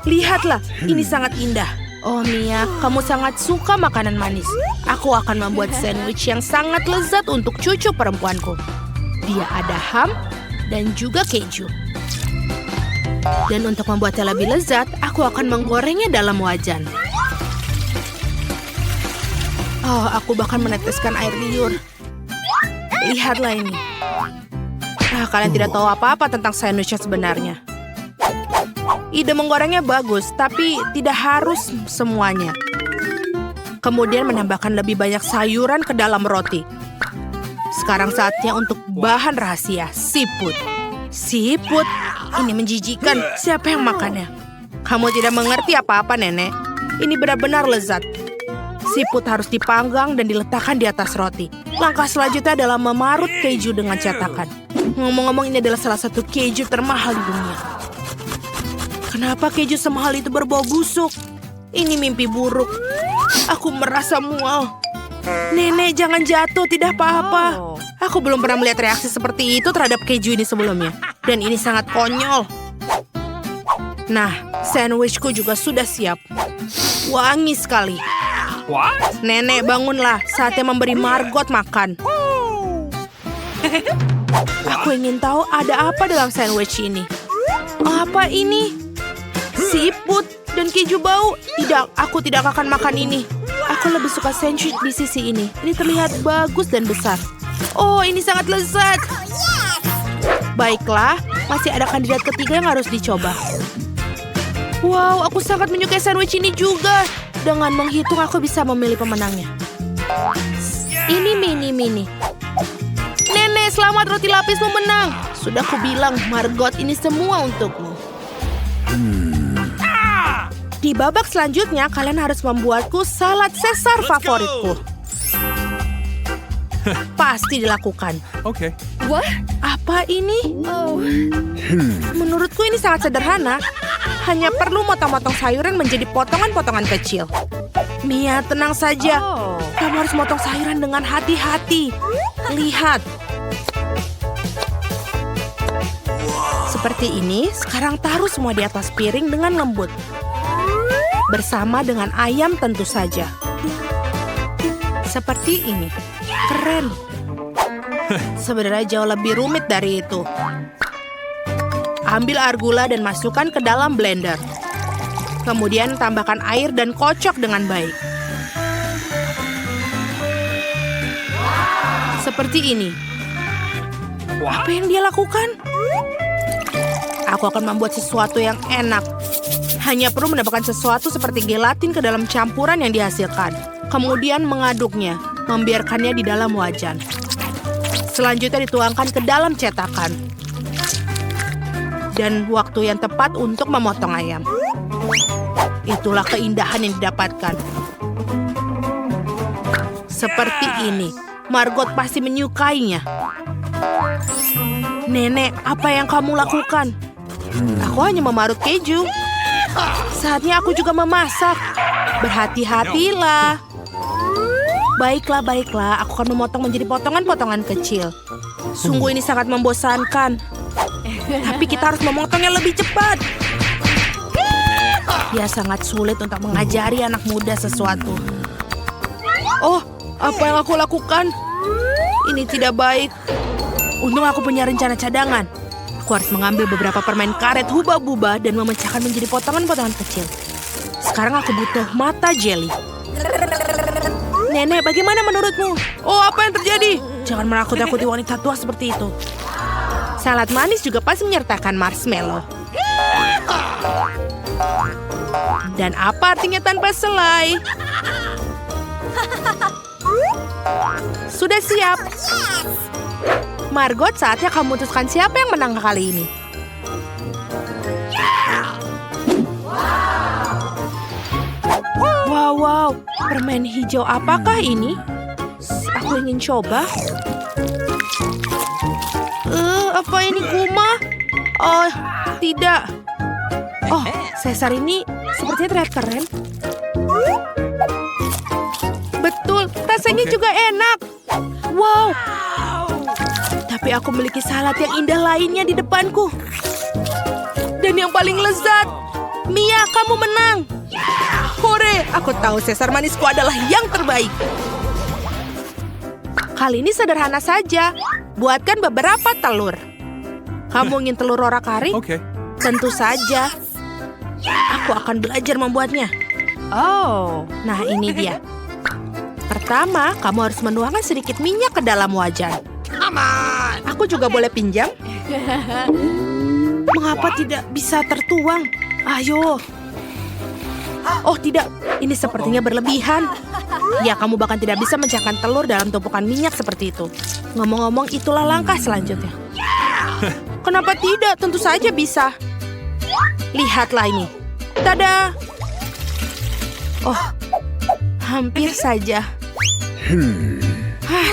Lihatlah, ini sangat indah. Oh Mia, kamu sangat suka makanan manis. Aku akan membuat sandwich yang sangat lezat untuk cucu perempuanku. Dia ada ham dan juga keju. Dan untuk membuatnya lebih lezat, aku akan menggorengnya dalam wajan. Oh, aku bahkan meneteskan air liur. Lihatlah ini. Kalian tidak tahu apa-apa tentang sandwich yang sebenarnya. Ide menggorengnya bagus, tapi tidak harus semuanya. Kemudian menambahkan lebih banyak sayuran ke dalam roti. Sekarang saatnya untuk bahan rahasia, siput. Siput? Ini menjijikan. Siapa yang makannya? Kamu tidak mengerti apa-apa, Nenek. Ini benar-benar lezat. Siput harus dipanggang dan diletakkan di atas roti. Langkah selanjutnya adalah memarut keju dengan cetakan. Ngomong-ngomong, ini adalah salah satu keju termahal di dunia. Kenapa keju semahal itu berbau busuk? Ini mimpi buruk. Aku merasa mual. Nenek, jangan jatuh, tidak apa-apa. Aku belum pernah melihat reaksi seperti itu terhadap keju ini sebelumnya. Dan ini sangat konyol. Nah, sandwichku juga sudah siap. Wangi sekali. What? Nenek, bangunlah. Saatnya memberi Margot makan. Aku ingin tahu ada apa dalam sandwich ini. Apa ini? Siput dan keju bau. Tidak, aku tidak akan makan ini. Aku lebih suka sandwich di sisi ini. Ini terlihat bagus dan besar. Oh, ini sangat lezat. Baiklah, masih ada kandidat ketiga yang harus dicoba. Wow, aku sangat menyukai sandwich ini juga. Dengan menghitung, aku bisa memilih pemenangnya. Ini mini. Nenek, selamat, roti lapismu menang. Sudah kubilang, Margot, ini semua untukmu. Di babak selanjutnya, kalian harus membuatku salad Caesar favoritku. Pasti dilakukan. Okay. Apa ini? Menurutku ini sangat sederhana. Hanya perlu motong-motong sayuran menjadi potongan-potongan kecil. Mia, tenang saja. Kamu harus motong sayuran dengan hati-hati. Lihat. Seperti ini, sekarang taruh semua di atas piring dengan lembut. Bersama dengan ayam tentu saja. Seperti ini. Keren. Sebenarnya jauh lebih rumit dari itu. Ambil arugula dan masukkan ke dalam blender. Kemudian tambahkan air dan kocok dengan baik. Seperti ini. Apa yang dia lakukan? Aku akan membuat sesuatu yang enak. Hanya perlu menambahkan sesuatu seperti gelatin ke dalam campuran yang dihasilkan. Kemudian mengaduknya, membiarkannya di dalam wajan. Selanjutnya dituangkan ke dalam cetakan. Dan waktu yang tepat untuk memotong ayam. Itulah keindahan yang didapatkan. Seperti ini. Margot pasti menyukainya. Nenek, apa yang kamu lakukan? Aku hanya memarut keju. Saatnya aku juga memasak. Berhati-hatilah. Baiklah. Aku akan memotong menjadi potongan-potongan kecil. Sungguh ini sangat membosankan. Tapi kita harus memotongnya lebih cepat. Ya, sangat sulit untuk mengajari anak muda sesuatu. Oh, apa yang aku lakukan? Ini tidak baik. Untung aku punya rencana cadangan. Aku harus mengambil beberapa permen karet hubah-bubah dan memecahkan menjadi potongan-potongan kecil. Sekarang aku butuh mata jelly. Nenek, bagaimana menurutmu? Oh, apa yang terjadi? Jangan menakut-nakuti wanita tua seperti itu. Salad manis juga pasti menyertakan marshmallow. Dan apa artinya tanpa selai? Sudah siap. Margot, saatnya kamu memutuskan siapa yang menang kali ini. Wow, permen hijau apakah ini? Aku ingin coba. Apa ini Kuma? Oh, tidak. Oh, Caesar ini sepertinya terlihat keren. Betul, rasanya juga enak. Wow. Tapi aku memiliki salad yang indah lainnya di depanku. Dan yang paling lezat. Mia, kamu menang. Hore, aku tahu Caesar manisku adalah yang terbaik. Kali ini sederhana saja. Buatkan beberapa telur. Kamu ingin telur orak-arik? Okay. Tentu saja. Aku akan belajar membuatnya. Oh, Nah, ini dia. Pertama, kamu harus menuangkan sedikit minyak ke dalam wajan. Aku juga boleh pinjam? Mengapa tidak bisa tertuang? Ayo. Oh, tidak. Ini sepertinya berlebihan. Ya, kamu bahkan tidak bisa mencairkan telur dalam tumpukan minyak seperti itu. Ngomong-ngomong, itulah langkah selanjutnya. Kenapa tidak? Tentu saja bisa. Lihatlah ini. Tada! Oh, hampir saja.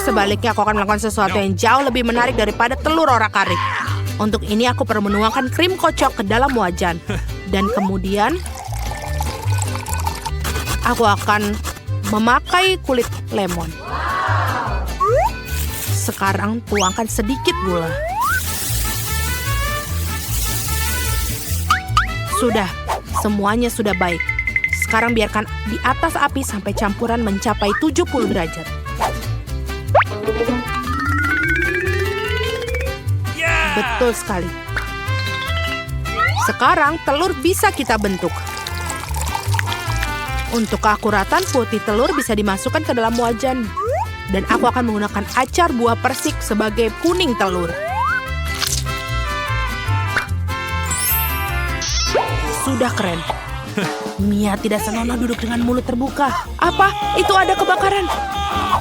Sebaliknya, aku akan melakukan sesuatu yang jauh lebih menarik daripada telur orak-arik. Untuk ini, aku perlu menuangkan krim kocok ke dalam wajan. Dan kemudian, aku akan memakai kulit lemon. Sekarang, tuangkan sedikit gula. Sudah, semuanya sudah baik. Sekarang biarkan di atas api sampai campuran mencapai 70 derajat. Betul sekali. Sekarang telur bisa kita bentuk. Untuk keakuratan, putih telur bisa dimasukkan ke dalam wajan. Dan aku akan menggunakan acar buah persik sebagai kuning telur. Sudah keren. Mia tidak senonoh duduk dengan mulut terbuka. Apa? Itu ada kebakaran.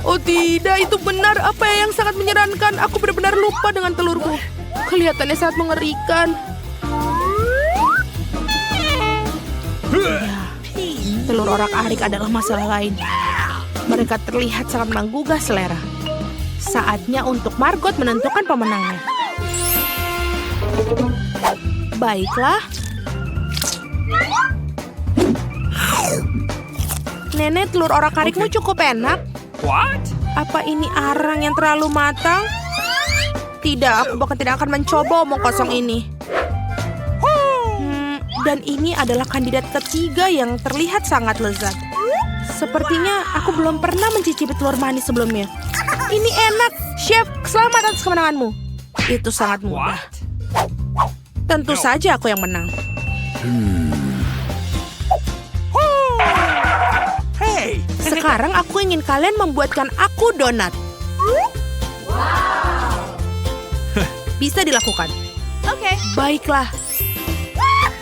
Oh tidak, itu benar. Apa yang sangat menyeramkan. Aku benar-benar lupa dengan telurku. Kelihatannya sangat mengerikan. Ya, telur orak-arik adalah masalah lain. Mereka terlihat sangat menggugah selera. Saatnya untuk Margot menentukan pemenangnya. Baiklah. Nenek, telur orak-arikmu cukup enak. What? Apa ini arang yang terlalu matang? Tidak, aku bahkan tidak akan mencoba omong kosong ini. Dan ini adalah kandidat ketiga yang terlihat sangat lezat. Sepertinya aku belum pernah mencicipi telur manis sebelumnya. Ini enak. Chef, selamat atas kemenanganmu. Itu sangat mudah. What? Tentu saja aku yang menang. Hey! Sekarang aku ingin kalian membuatkan aku donat. Bisa dilakukan. oke. Baiklah.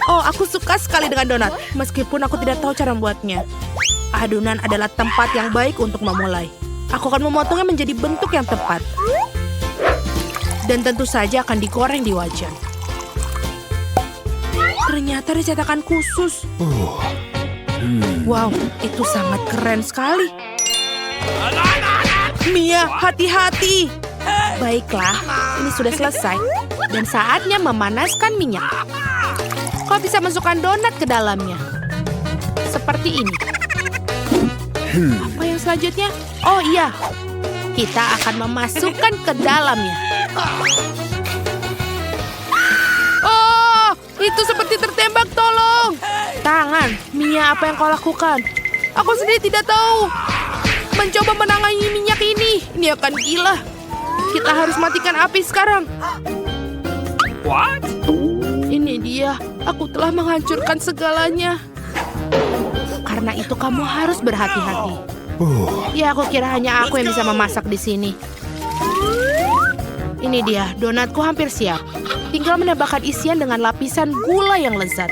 Oh, aku suka sekali dengan donat. Meskipun aku tidak tahu cara membuatnya. Adonan adalah tempat yang baik untuk memulai. Aku akan memotongnya menjadi bentuk yang tepat. Dan tentu saja akan digoreng di wajan. Ternyata ada cetakan khusus. Wow, itu sangat keren sekali. Mia, hati-hati. Baiklah, ini sudah selesai. Dan saatnya memanaskan minyak. Kau bisa masukkan donat ke dalamnya. Seperti ini. Apa yang selanjutnya? Oh iya, kita akan memasukkan ke dalamnya. Oh, itu seperti tertembak, tolong. Tangan, Mia, apa yang kau lakukan? Aku sendiri tidak tahu. Mencoba menangani minyak ini akan gila. Kita harus matikan api sekarang. What? Ini dia, aku telah menghancurkan segalanya. Karena itu kamu harus berhati-hati. Ya, aku kira hanya aku yang bisa memasak di sini. Ini dia, donatku hampir siap. Tinggal menambahkan isian dengan lapisan gula yang lezat.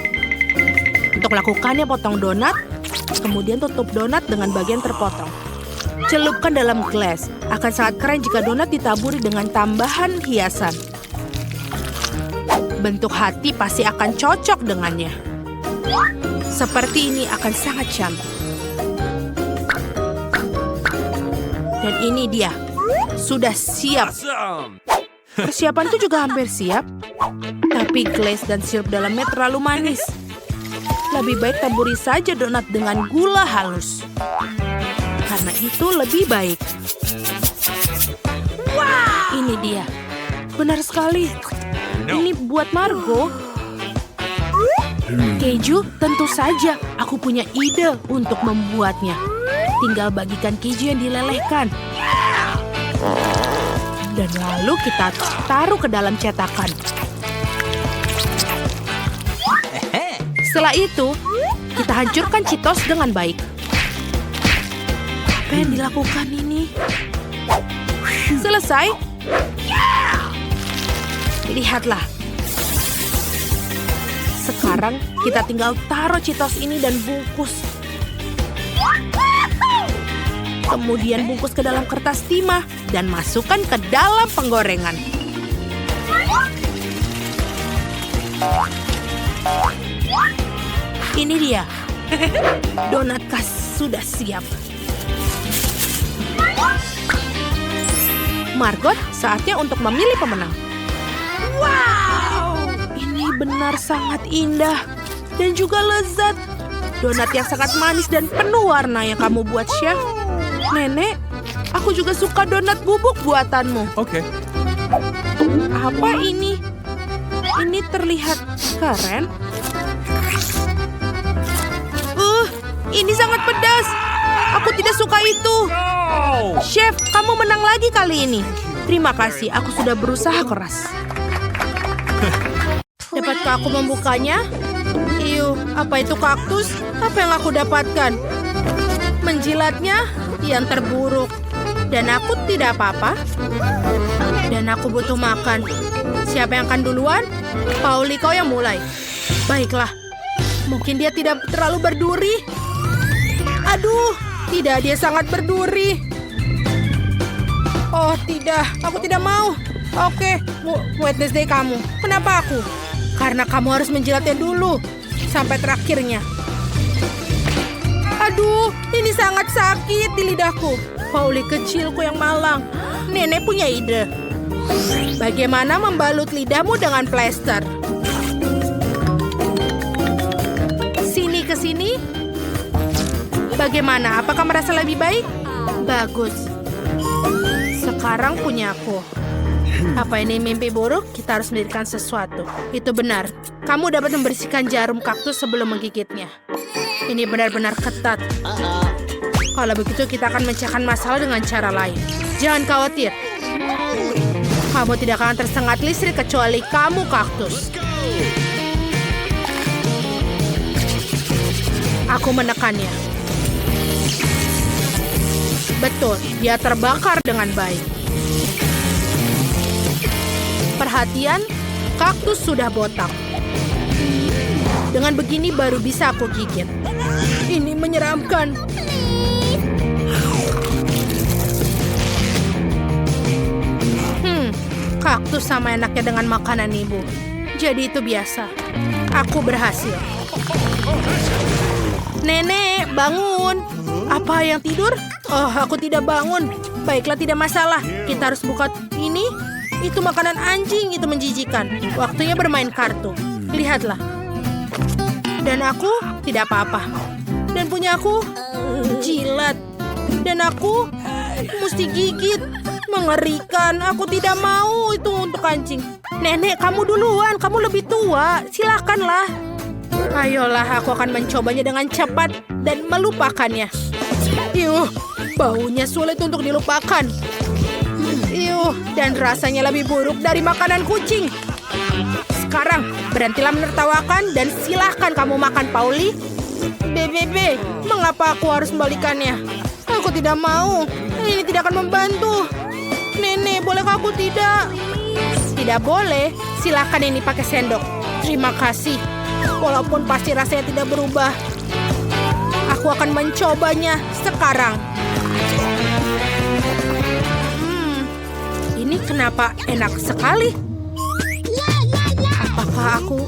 Untuk melakukannya, potong donat, kemudian tutup donat dengan bagian terpotong. Celupkan dalam gelas. Akan sangat keren jika donat ditaburi dengan tambahan hiasan. Bentuk hati pasti akan cocok dengannya. Seperti ini akan sangat cantik. Dan ini dia, sudah siap. Awesome. Persiapanku juga hampir siap. Tapi glaze dan sirup dalamnya terlalu manis. Lebih baik taburi saja donat dengan gula halus. Karena itu lebih baik. Ini dia. Benar sekali. Ini buat Margo. Keju, tentu saja. Aku punya ide untuk membuatnya. Tinggal bagikan keju yang dilelehkan. Dan lalu kita taruh ke dalam cetakan. Setelah itu, kita hancurkan Cheetos dengan baik. Apa yang dilakukan ini? Selesai? Lihatlah. Sekarang kita tinggal taruh Cheetos ini dan bungkus. Kemudian bungkus ke dalam kertas timah dan masukkan ke dalam penggorengan. Ini dia. Donat khas sudah siap. Margot, saatnya untuk memilih pemenang. Wow! Ini benar sangat indah dan juga lezat. Donat yang sangat manis dan penuh warna yang kamu buat, Chef. Nenek, aku juga suka donat bubuk buatanmu. Okay. Apa ini? Ini terlihat keren. Ini sangat pedas. Aku tidak suka itu. No! Chef, kamu menang lagi kali ini. Terima kasih, aku sudah berusaha keras. Dapatkah aku membukanya? Iuh, apa itu kaktus? Apa yang aku dapatkan? Menjilatnya yang terburuk. Dan aku tidak apa-apa. Dan aku butuh makan. Siapa yang akan duluan? Pauli, kau yang mulai. Baiklah. Mungkin dia tidak terlalu berduri. Aduh, tidak, dia sangat berduri. Oh, tidak. Aku tidak mau. Oke, Wednesday kamu. Kenapa aku? Karena kamu harus menjilatnya dulu. Sampai terakhirnya. Aduh, ini sangat sakit di lidahku. Pauli kecilku yang malang. Nenek punya ide. Bagaimana membalut lidahmu dengan plester? Sini ke sini. Bagaimana? Apakah merasa lebih baik? Bagus. Sekarang punya aku. Apa ini mimpi buruk? Kita harus mendirikan sesuatu. Itu benar. Kamu dapat membersihkan jarum kaktus sebelum menggigitnya. Ini benar-benar ketat. Kalau begitu kita akan memecahkan masalah dengan cara lain. Jangan khawatir. Kamu tidak akan tersengat listrik kecuali kamu kaktus. Aku menekannya. Betul, dia terbakar dengan baik. Perhatian, kaktus sudah botak. Dengan begini baru bisa aku gigit. Ini menyeramkan. Kaktus sama enaknya dengan makanan ibu. Jadi itu biasa. Aku berhasil. Nenek, bangun. Apa yang tidur? Oh, aku tidak bangun. Baiklah, tidak masalah. Kita harus buka ini. Itu makanan anjing, itu menjijikan. Waktunya bermain kartu. Lihatlah. Dan aku tidak apa-apa. Dan punya aku jilat. Dan aku mesti gigit. Mengerikan. Aku tidak mau itu untuk anjing. Nenek, kamu duluan. Kamu lebih tua. Silakanlah. Ayolah, aku akan mencobanya dengan cepat dan melupakannya. Yuh, baunya sulit untuk dilupakan. Yuh, dan rasanya lebih buruk dari makanan kucing. Sekarang, berhentilah menertawakan dan silahkan kamu makan, Pauli. BBB, mengapa aku harus membalikannya? Aku tidak mau. Ini tidak akan membantu. Nenek, bolehkah aku tidak? Tidak boleh. Silakan ini pakai sendok. Terima kasih. Walaupun pasti rasanya tidak berubah. Aku akan mencobanya sekarang. Ini kenapa enak sekali? Apakah aku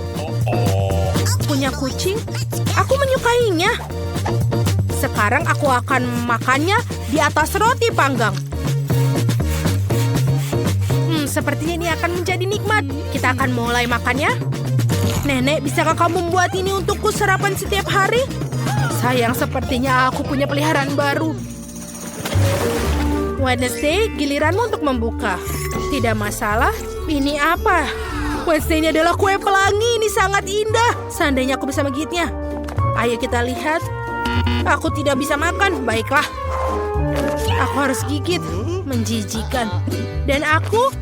punya kucing? Aku menyukainya. Sekarang aku akan makannya di atas roti panggang. Sepertinya ini akan menjadi nikmat. Kita akan mulai makannya. Nenek, bisakah kamu membuat ini untukku sarapan setiap hari? Sayang, sepertinya aku punya peliharaan baru. Wednesday, giliranmu untuk membuka. Tidak masalah. Ini apa? Wednesday, ini adalah kue pelangi. Ini sangat indah. Seandainya aku bisa menggigitnya. Ayo kita lihat. Aku tidak bisa makan. Baiklah. Aku harus gigit. Menjijikan. Dan aku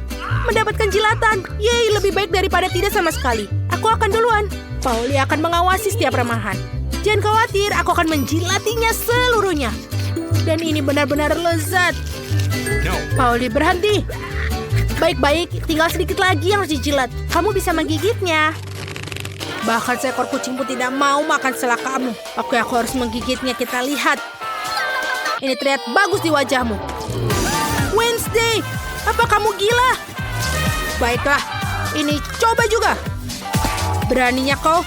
mendapatkan jilatan. Yeay, lebih baik daripada tidak sama sekali. Aku akan duluan. Pauli akan mengawasi setiap remahan. Jangan khawatir, aku akan menjilatinya seluruhnya. Dan ini benar-benar lezat. Pauli, berhenti. Baik-baik, tinggal sedikit lagi yang harus dijilat. Kamu bisa menggigitnya. Bahkan seekor kucing pun tidak mau makan setelah kamu. Oke, aku harus menggigitnya. Kita lihat. Ini terlihat bagus di wajahmu. Wednesday, apa kamu gila? Baiklah, ini coba juga. Beraninya kau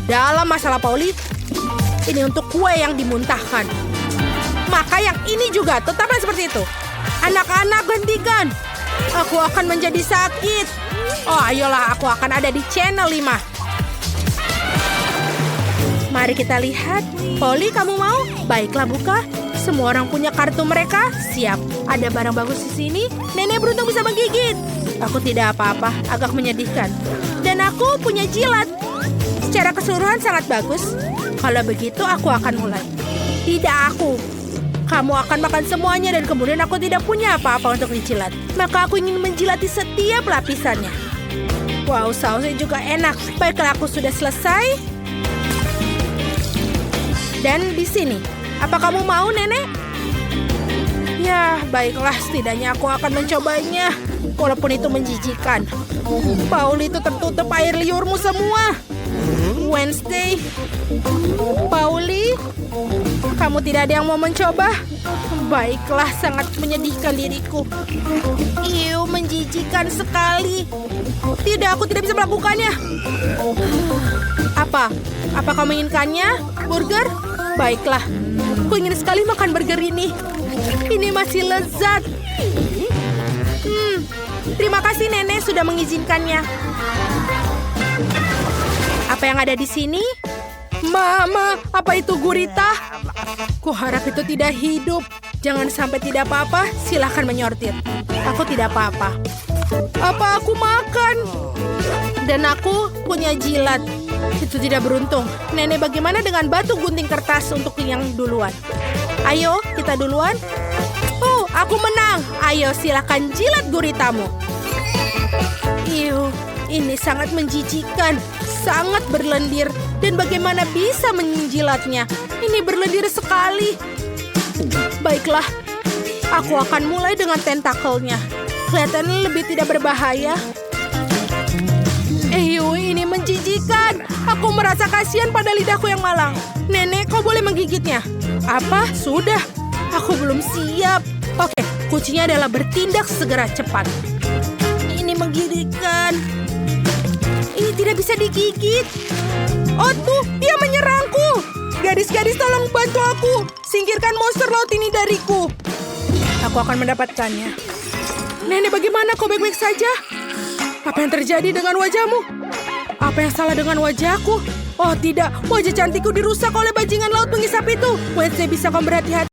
dalam masalah Pauli. Ini untuk kue yang dimuntahkan. Maka yang ini juga, tetaplah seperti itu. Anak-anak, hentikan. Aku akan menjadi sakit. Oh, ayolah, aku akan ada di channel 5. Mari kita lihat. Pauli, kamu mau? Baiklah, buka. Semua orang punya kartu mereka. Siap. Ada barang bagus di sini. Nenek beruntung bisa menggigit. Aku tidak apa-apa, agak menyedihkan. Dan aku punya jilat. Secara keseluruhan sangat bagus. Kalau begitu, aku akan mulai. Tidak aku. Kamu akan makan semuanya dan kemudian aku tidak punya apa-apa untuk dijilat. Maka aku ingin menjilati setiap lapisannya. Wow, sausnya juga enak. Baiklah, aku sudah selesai. Dan di sini. Apa kamu mau, Nenek? Ya, baiklah. Setidaknya aku akan mencobanya. Walaupun itu menjijikan. Pauli, itu tertutup air liurmu semua. Wednesday. Pauli, kamu tidak ada yang mau mencoba? Baiklah, sangat menyedihkan diriku. Iu, menjijikan sekali. Tidak, aku tidak bisa melakukannya. Apa kamu menginginkannya? Burger? Baiklah, aku ingin sekali makan burger ini. Ini masih lezat. Terima kasih Nenek sudah mengizinkannya. Apa yang ada di sini? Mama, apa itu gurita? Kuharap itu tidak hidup. Jangan sampai tidak apa-apa, silahkan menyortir. Aku tidak apa-apa. Apa aku makan? Dan aku punya jilat. Itu tidak beruntung. Nenek, bagaimana dengan batu gunting kertas untuk yang duluan? Ayo, kita duluan. Oh, aku menang. Ayo, silahkan jilat guritamu. Iu, ini sangat menjijikan. Sangat berlendir. Dan bagaimana bisa menjilatnya? Ini berlendir sekali. Baiklah, aku akan mulai dengan tentakelnya. Kelihatannya lebih tidak berbahaya. Ini menjijikan. Aku merasa kasihan pada lidahku yang malang. Nenek, kau boleh menggigitnya. Apa? Sudah. Aku belum siap. Oke, kuncinya adalah bertindak segera cepat. Ini menggigitkan. Ini tidak bisa digigit. Oh tuh, dia menyerangku. Gadis-gadis, tolong bantu aku. Singkirkan monster laut ini dariku. Aku akan mendapatkannya. Nenek, bagaimana? Kau baik-baik saja? Apa yang terjadi dengan wajahmu? Apa yang salah dengan wajahku? Oh tidak, wajah cantikku dirusak oleh bajingan laut pengisap itu. Wednesday, bisa kau berhati-hati?